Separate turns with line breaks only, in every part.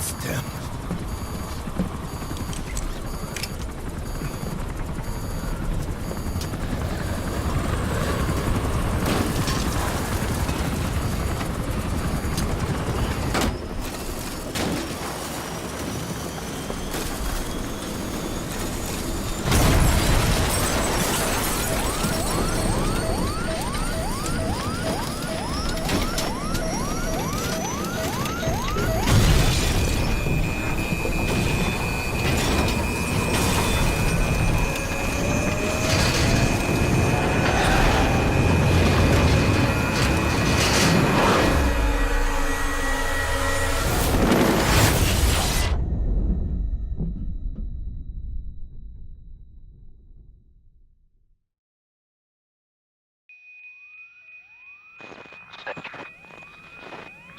Blast them.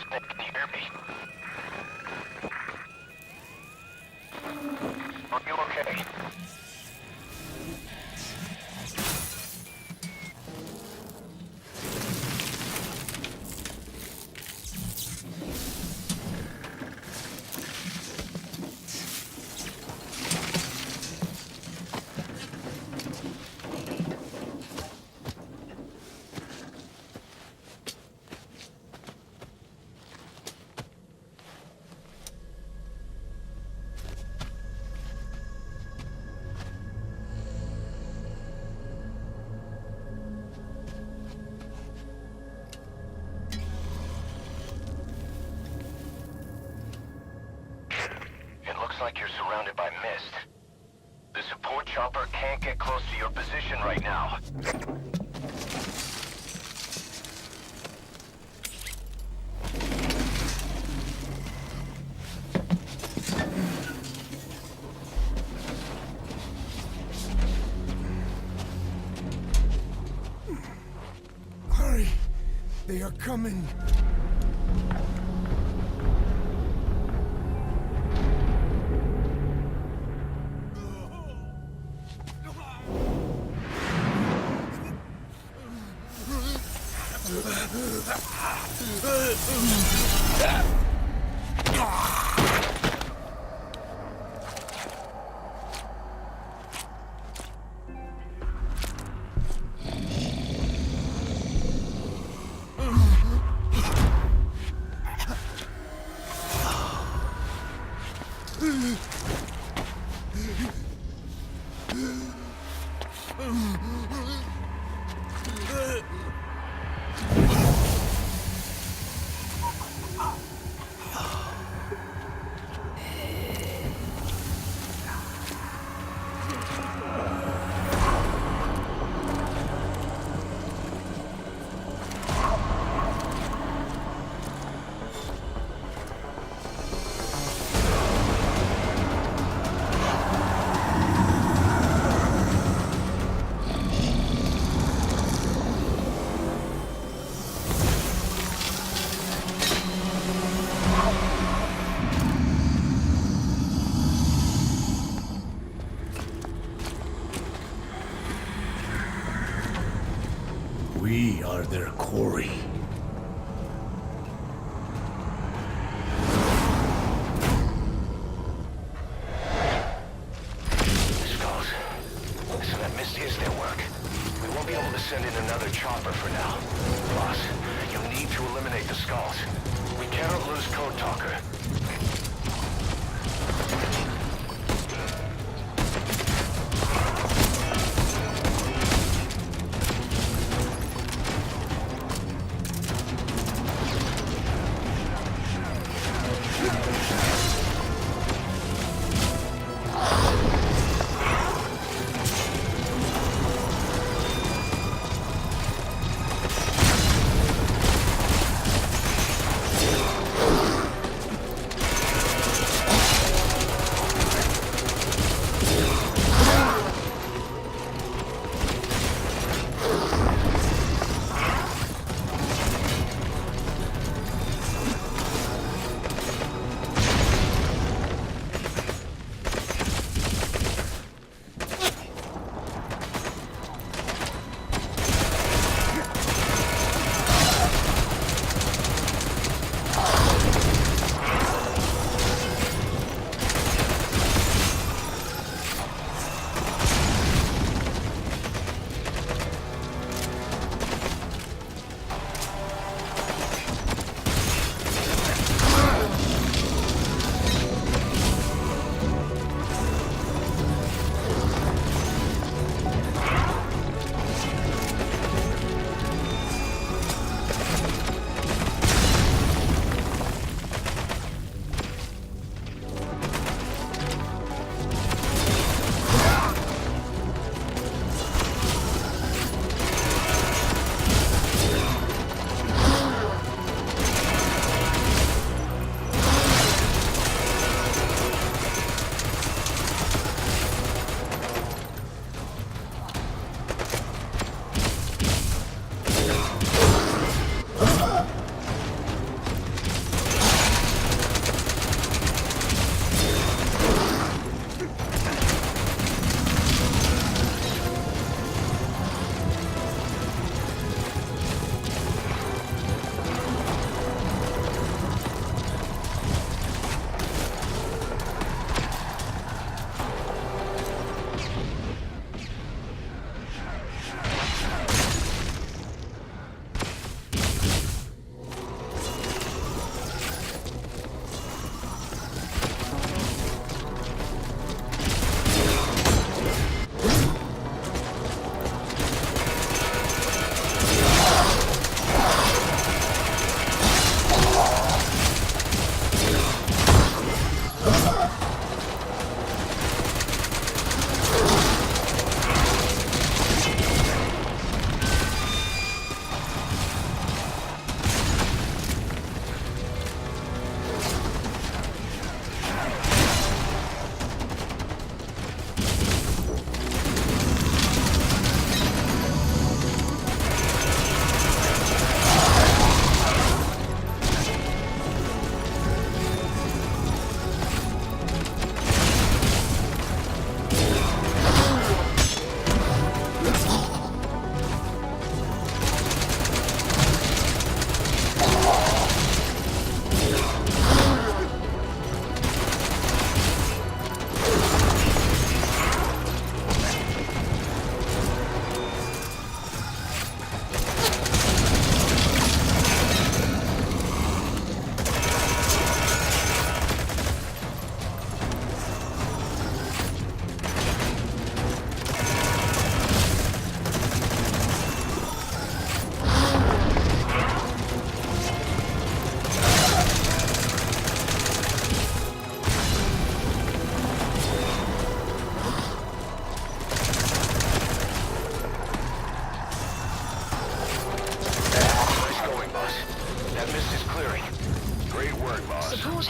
Snake, can you hear me? Are you okay? Looks like you're surrounded by mist. The support chopper can't get close to your position right now.
Hurry! They are coming! We are their quarry.
Skulls. Listen, that mist is their work. We won't be able to send in another chopper for now. Boss, you need to eliminate the skulls. We cannot lose Code Talker.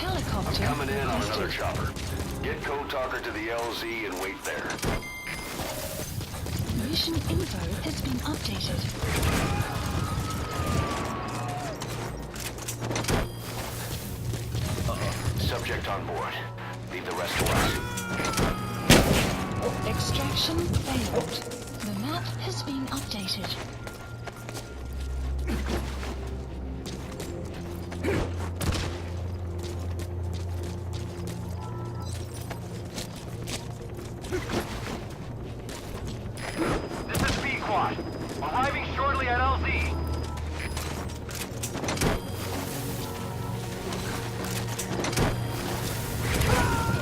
helicopter
Coming in on another
requested.
chopper. Get Code Talker to the LZ and wait there.
Mission info has been updated.
Subject on board. Leave the rest to us.
Extraction failed. The map has been updated.
This is B-Quad. Arriving shortly at LZ.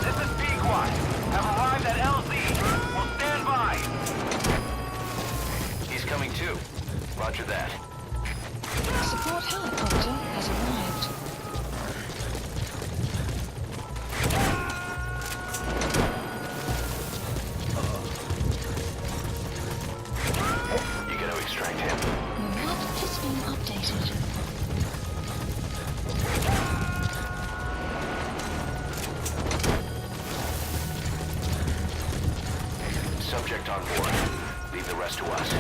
This is B-Quad. Have arrived at LZ. We'll stand by. He's coming too. Roger that.
Support helicopter has arrived.
You gotta extract him.
The map has been updated.
Subject on board. Leave the rest to us.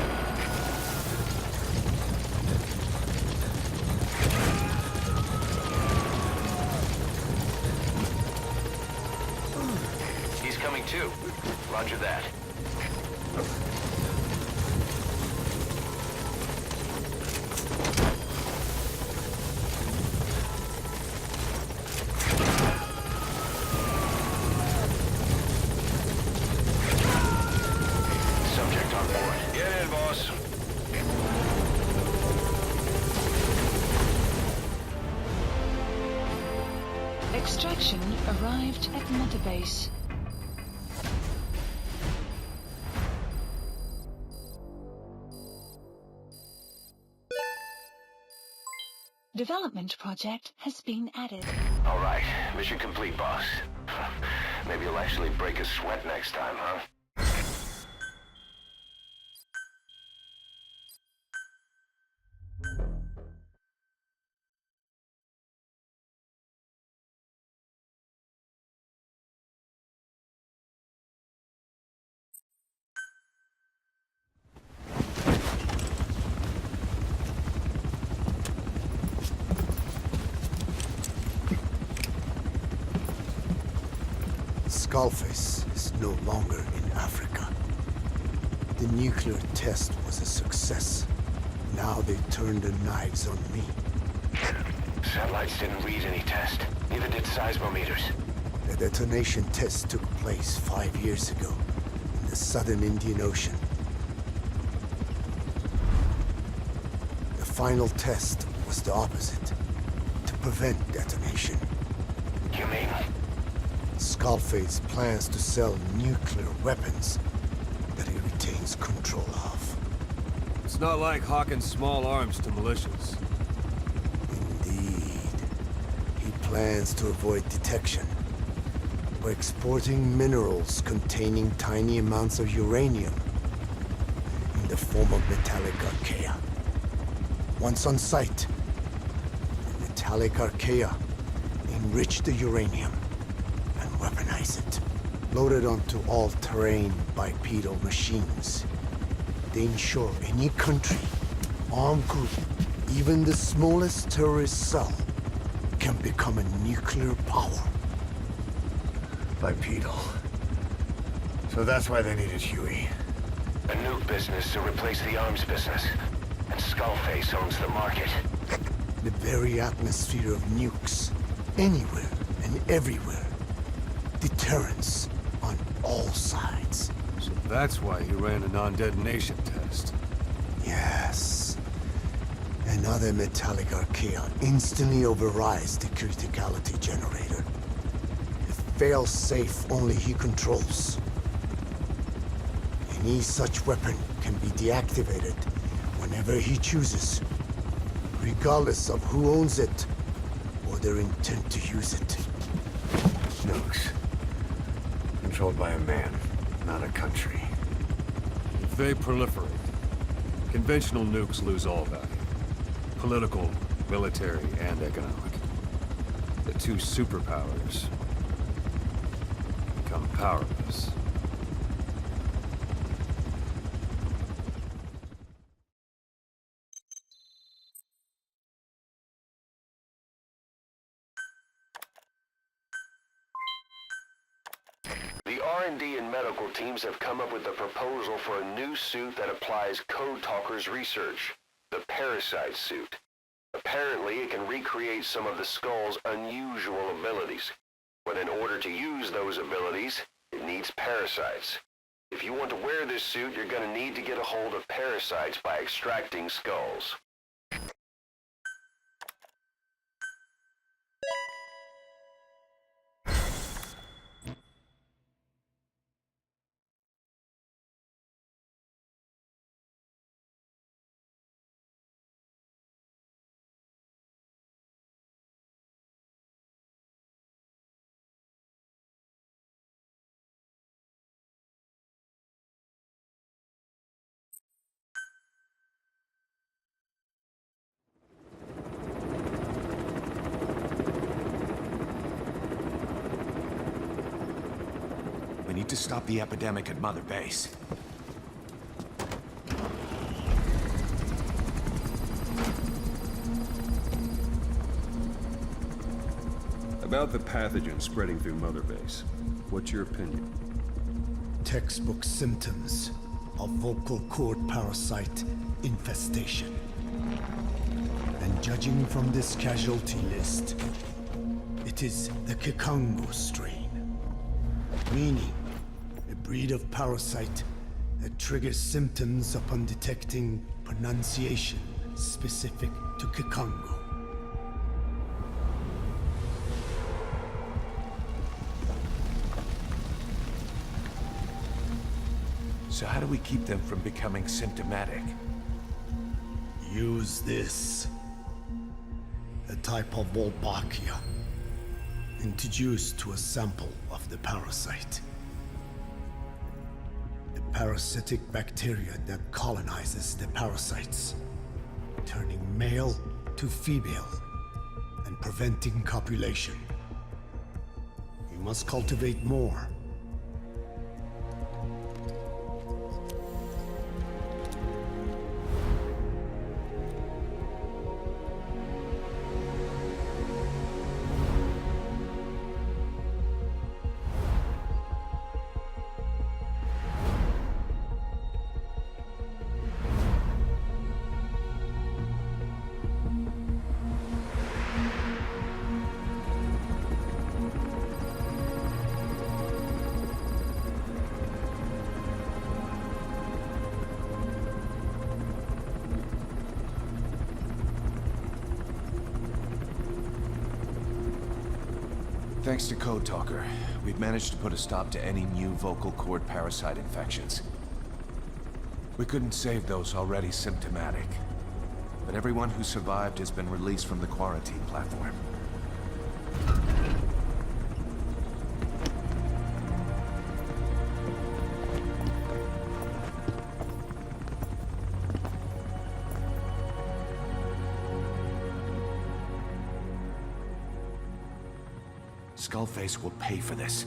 He's coming too. Roger that. Subject on board. Get in, boss.
Extraction arrived at Mother Base. Development project has been added.
All right. Mission complete, boss. Maybe you'll actually break a sweat next time, huh?
Skullface is no longer in Africa. The nuclear test was a success. Now they turned their knives on me.
Satellites didn't read any test. Neither did seismometers.
The detonation test took place 5 years ago in the southern Indian Ocean. The final test was the opposite, to prevent detonation.
You mean?
Skullface plans to sell nuclear weapons that he retains control of.
It's not like hawking small arms to militias.
Indeed. He plans to avoid detection by exporting minerals containing tiny amounts of uranium in the form of metallic archaea. Once on site, the metallic archaea enrich the uranium and weaponize it. Loaded onto all-terrain bipedal machines, they ensure any country, armed group, even the smallest terrorist cell, can become a nuclear power.
Bipedal. So that's why they needed Huey.
A nuke business to replace the arms business. And Skullface owns the market.
The very atmosphere of nukes, anywhere and everywhere. Deterrence on all sides.
So that's why he ran a non-detonation test.
Yes. Another metallic archaea instantly overrides the criticality generator. It fails safe only he controls. Any such weapon can be deactivated whenever he chooses, regardless of who owns it or their intent to use it.
Nukes. Controlled by a man, not a country.
If they proliferate, conventional nukes lose all value. Political, military, and economic. The two superpowers become powerless.
The R&D and medical teams have come up with a proposal for a new suit that applies Code Talker's research, the Parasite suit. Apparently, it can recreate some of the Skull's unusual abilities. But in order to use those abilities, it needs parasites. If you want to wear this suit, you're going to need to get a hold of parasites by extracting skulls.
We need to stop the epidemic at Mother Base.
About the pathogen spreading through Mother Base, what's your opinion?
Textbook symptoms of vocal cord parasite infestation. And judging from this casualty list, it is the Kikongo strain. Meaning, a breed of parasite that triggers symptoms upon detecting pronunciation specific to Kikongo.
So how do we keep them from becoming symptomatic?
Use this. A type of Wolbachia, introduced to a sample of the parasite. A parasitic bacteria that colonizes the parasites, turning male to female and preventing copulation. You must cultivate more.
Thanks to Code Talker, we've managed to put a stop to any new vocal cord parasite infections. We couldn't save those already symptomatic, but everyone who survived has been released from the quarantine platform. Skullface will pay for this.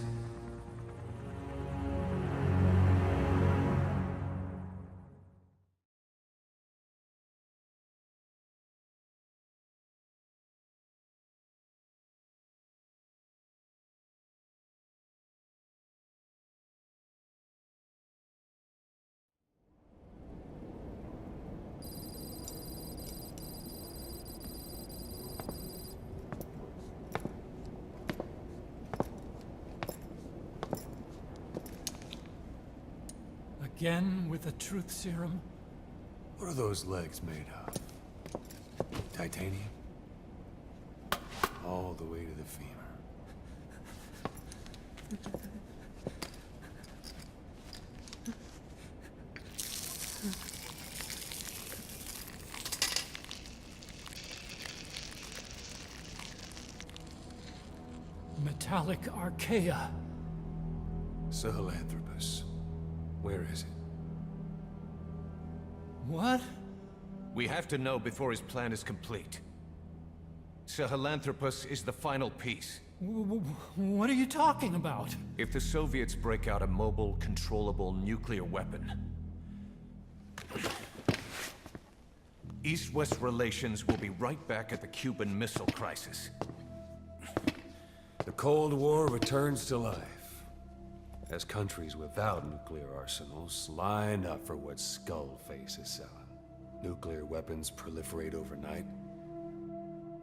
Again with the truth serum?
What are those legs made of? Titanium? All the way to the femur.
Metallic archaea.
Sahelanthropus. Where is it?
What?
We have to know before his plan is complete. Sahelanthropus is the final piece.
What are you talking about?
If the Soviets break out a mobile, controllable nuclear weapon, East-West relations will be right back at the Cuban Missile Crisis.
The Cold War returns to life, as countries without nuclear arsenals line up for what Skullface is selling. Nuclear weapons proliferate overnight,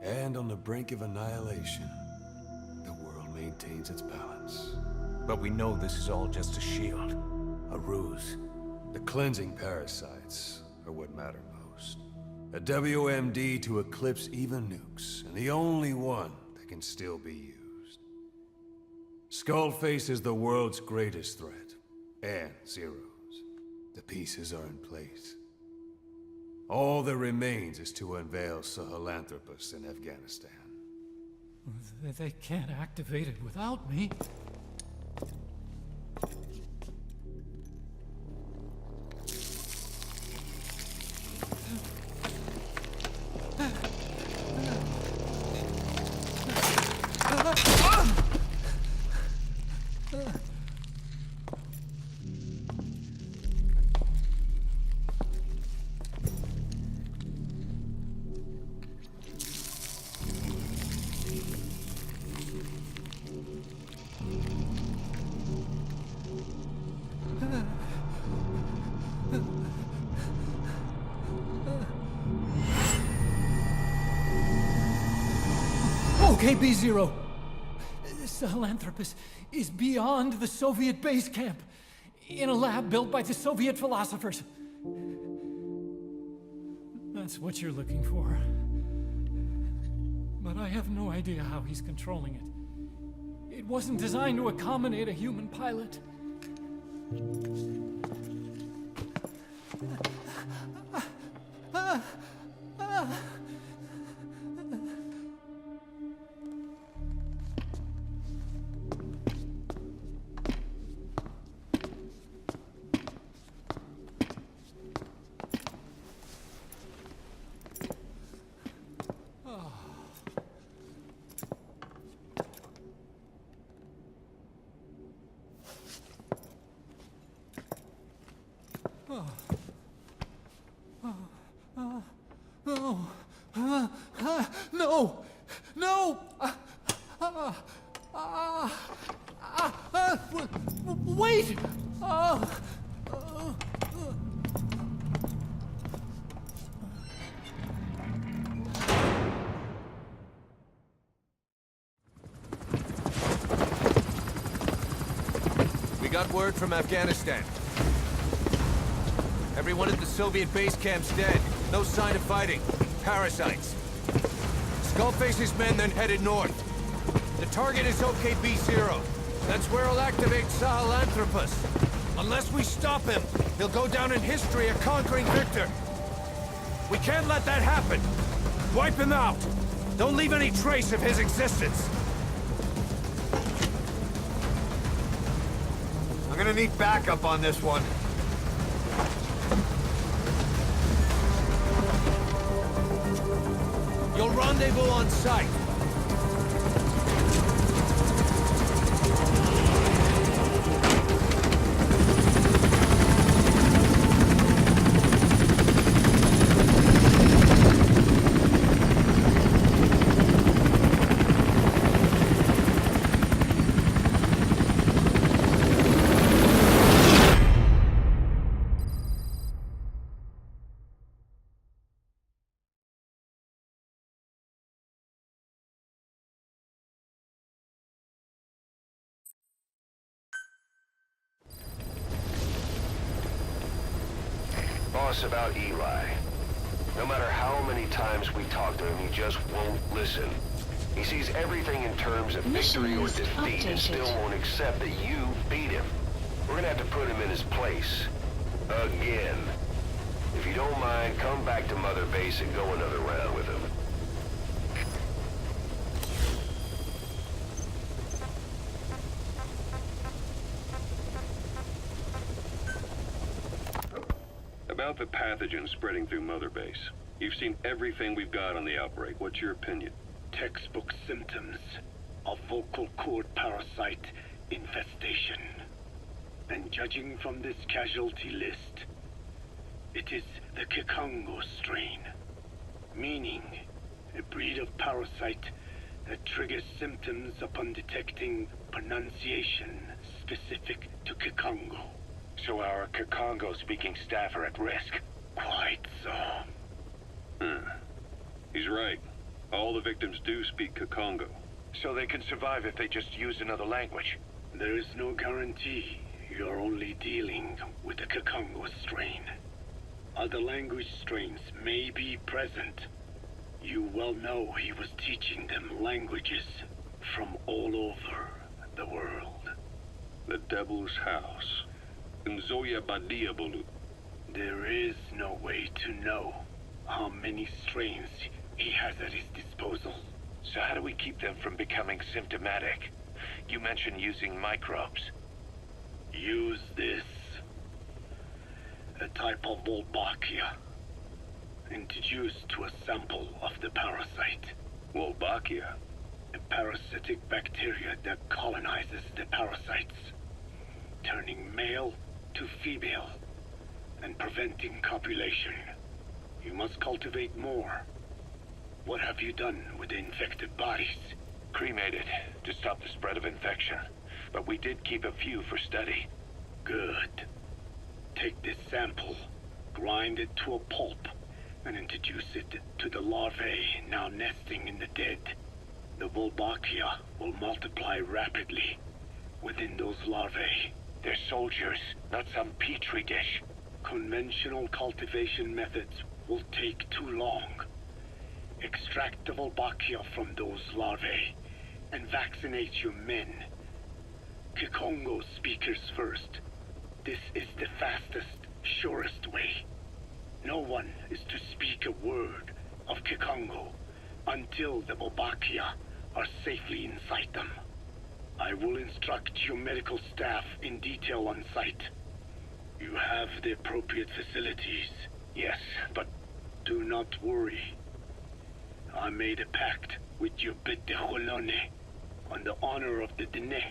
and on the brink of annihilation, the world maintains its balance.
But we know this is all just a shield.
A ruse. The cleansing parasites are what matter most. A WMD to eclipse even nukes, and the only one that can still be used. Skullface is the world's greatest threat, and Zero's. The pieces are in place. All that remains is to unveil Sahelanthropus in Afghanistan.
They can't activate it without me. Okay, B-Zero. Sahelanthropus is beyond the Soviet base camp, in a lab built by the Soviet philosophers. That's what you're looking for. But I have no idea how he's controlling it. It wasn't designed to accommodate a human pilot. No! No! Wait!
We got word from Afghanistan. Everyone at the Soviet base camp's dead. No sign of fighting. Parasites. Skullface's men then headed north. The target is OKB-0. That's where he'll activate Sahelanthropus. Unless we stop him, he'll go down in history a conquering victor. We can't let that happen. Wipe him out. Don't leave any trace of his existence.
I'm gonna need backup on this one.
You'll rendezvous on site.
Boss, about Eli. No matter how many times we talk to him, he just won't listen. He sees everything in terms of victory or
Mission
defeat and
updated.
still won't accept that you beat him. We're gonna have to put him in his place. Again. If you don't mind, come back to Mother Base and go another round with him.
About the pathogen spreading through Mother Base. You've seen everything we've got on the outbreak. What's your opinion?
textbook symptoms of vocal cord parasite infestation. And judging from this casualty list, it is the Kikongo strain, meaning a breed of parasite that triggers symptoms upon detecting pronunciation specific to Kikongo.
So our Kikongo-speaking staff are at risk?
Quite so.
He's right. All the victims do speak Kikongo.
So they can survive if they just use another language?
There is no guarantee. You're only dealing with the Kikongo strain. Other language strains may be present. You well know he was teaching them languages from all over the world.
The Devil's House. Nzoya Badia Bulu.
There is no way to know how many strains he has at his disposal.
So how do we keep them from becoming symptomatic? You mentioned using microbes.
Use this. A type of Wolbachia. Introduced to a sample of the parasite.
Wolbachia?
A parasitic bacteria that colonizes the parasites, turning male to female and preventing copulation. You must cultivate more. What have you done with the infected bodies?
Cremated to stop the spread of infection. But we did keep a few for study.
Good. Take this sample, grind it to a pulp, and introduce it to the larvae now nesting in the dead. The Wolbachia will multiply rapidly within those larvae.
They're soldiers, not some petri dish.
Conventional cultivation methods will take too long. Extract the Wolbachia from those larvae and vaccinate your men. Kikongo speakers first. This is the fastest, surest way. No one is to speak a word of Kikongo until the Wolbachia are safely inside them. I will instruct your medical staff in detail on site. You have the appropriate facilities.
Yes, but
do not worry. I made a pact with your Bete Holone on the honor of the Dene.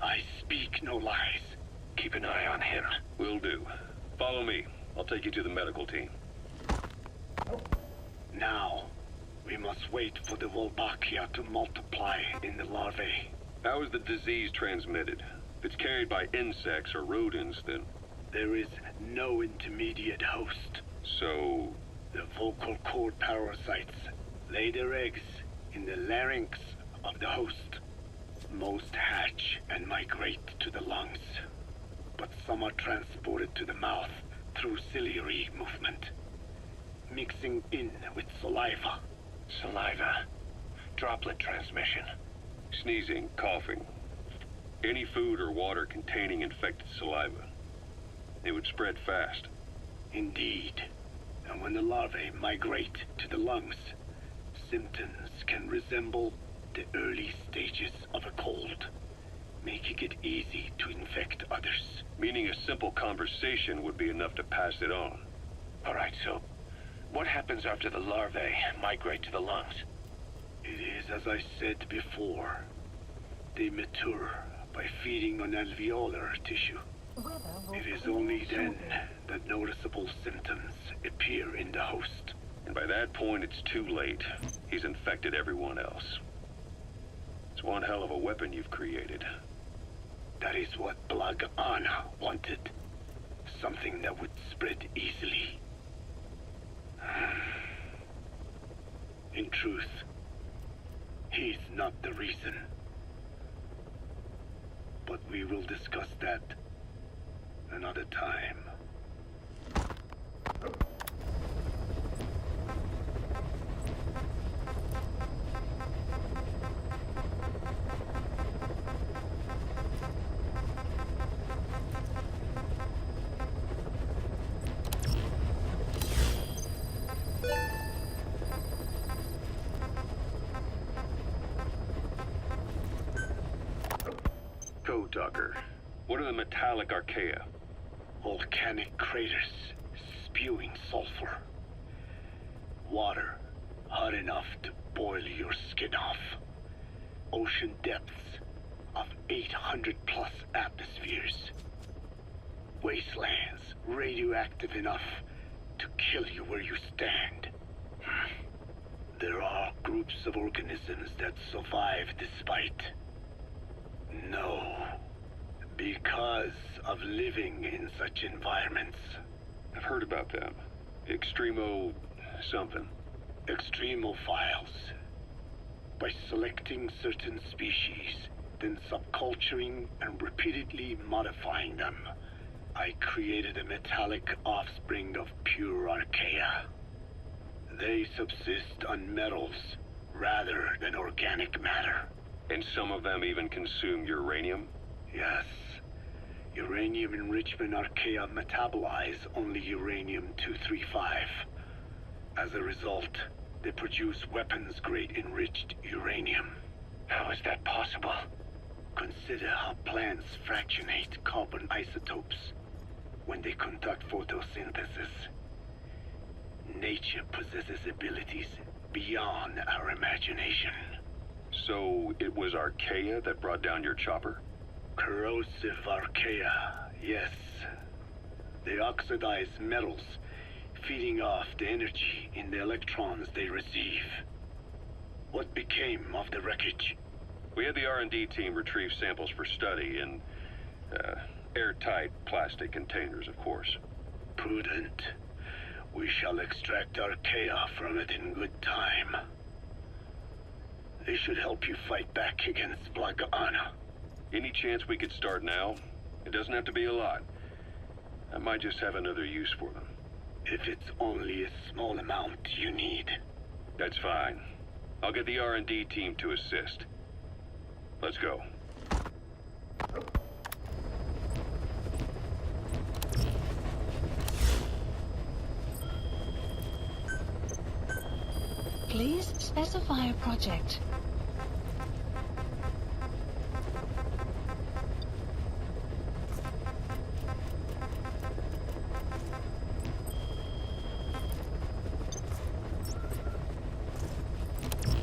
I speak no lies.
Keep an eye on him.
Will do. Follow me. I'll take you to the medical team.
Now, we must wait for the Wolbachia to multiply in the larvae.
How is the disease transmitted? If it's carried by insects or rodents, then...
There is no intermediate host.
So...
The vocal cord parasites lay their eggs in the larynx of the host. Most hatch and migrate to the lungs, but some are transported to the mouth through ciliary movement, mixing in with saliva.
Saliva. Droplet transmission.
Sneezing, coughing. Any food or water containing infected saliva. It would spread fast.
Indeed. And when the larvae migrate to the lungs, symptoms can resemble the early stages of a cold, making it easy to infect others.
Meaning a simple conversation would be enough to pass it on.
All right, so what happens after the larvae migrate to the lungs?
It is as I said before. They mature by feeding on alveolar tissue. It is only then that noticeable symptoms appear in the host.
And by that point, it's too late. He's infected everyone else. It's one hell of a weapon you've created.
That is what Blag Ana wanted. Something that would spread easily. In truth, he's not the reason. But we will discuss that another time.
Code Talker, what are the metallic archaea?
Volcanic craters spewing sulfur. Water hot enough to boil your skin off. Ocean depths of 800 plus atmospheres. Wastelands radioactive enough to kill you where you stand. There are groups of organisms that survive despite. No. Because of living in such environments.
I've heard about them. Extremo... something.
Extremophiles. By selecting certain species, then subculturing and repeatedly modifying them, I created a metallic offspring of pure archaea. They subsist on metals rather than organic matter.
And some of them even consume uranium?
Yes. Uranium enrichment archaea metabolize only uranium-235. As a result, they produce weapons-grade enriched uranium.
How is that possible?
Consider how plants fractionate carbon isotopes when they conduct photosynthesis. Nature possesses abilities beyond our imagination.
So it was archaea that brought down your chopper?
Corrosive archaea, yes. They oxidize metals, feeding off the energy in the electrons they receive. What became of the wreckage?
We had the R&D team retrieve samples for study in airtight plastic containers, of course.
Prudent. We shall extract archaea from it in good time. They should help you fight back against Blagana.
Any chance we could start now? It doesn't have to be a lot. I might just have another use for them.
If it's only a small amount you need.
That's fine. I'll get the R&D team to assist. Let's go.
Please specify a project.